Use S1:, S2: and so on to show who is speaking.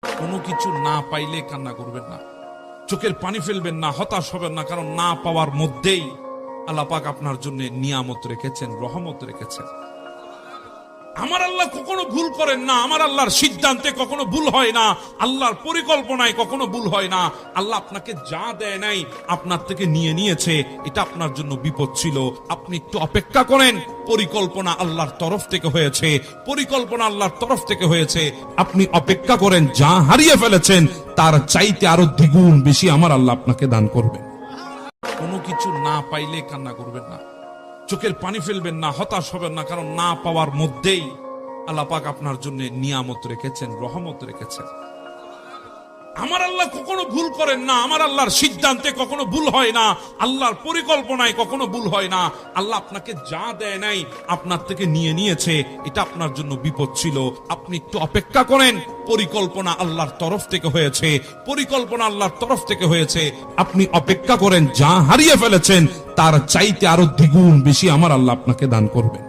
S1: কোনো কিছু না পাইলে কান্না করবেন না, চোখের পানি ফেলবেন না, হতাশ হবেন না, কারণ না পাওয়ার মধ্যেই আল্লাহ পাক আপনার জন্য নিয়ামত রেখেছেন, রহমত রেখেছেন। আমার আল্লাহ কখনো ভুল করেন না, আমার আল্লাহর সিদ্ধান্তে কখনো ভুল হয় না, আল্লাহর পরিকল্পনায় কখনো ভুল হয় না। আল্লাহ আপনাকে যা দেয় নাই আপনার থেকে নিয়ে নিয়েছে, এটা আপনার জন্য বিপদ ছিল। আপনি একটু অপেক্ষা করেন, পরিকল্পনা আল্লাহর তরফ থেকে হয়েছে, পরিকল্পনা আল্লাহর তরফ থেকে হয়েছে। আপনি অপেক্ষা করেন, যা হারিয়ে ফেলেছেন তার চাইতে আরো দ্বিগুণ বেশি আমার আল্লাহ আপনাকে দান করবেন। কোনো কিছু না পাইলে কান্না করবেন না, চোখের পানি ফেলবেন না, হতাশ হবেন না, কারণ না পাওয়ার মধ্যেই আল্লাহ পাক আপনার জন্য নিয়ামত রেখেছেন, রহমত রেখেছেন। আমার আল্লাহ কখনো ভুল করেন না, আমার আল্লাহর সিদ্ধান্তে কখনো ভুল হয় না, আল্লাহর পরিকল্পনায় কখনো ভুল হয় না। আল্লাহ আপনাকে যা দেয় নাই আপনার থেকে নিয়ে নিয়েছে, এটা আপনার জন্য বিপদ ছিল। আপনি একটু অপেক্ষা করেন, পরিকল্পনা আল্লাহর তরফ থেকে হয়েছে, পরিকল্পনা আল্লাহর তরফ থেকে হয়েছে। আপনি অপেক্ষা করেন, যা হারিয়ে ফেলেছেন তার চাইতে আরো দ্বিগুণ বেশি আমার আল্লাহ আপনাকে দান করবেন।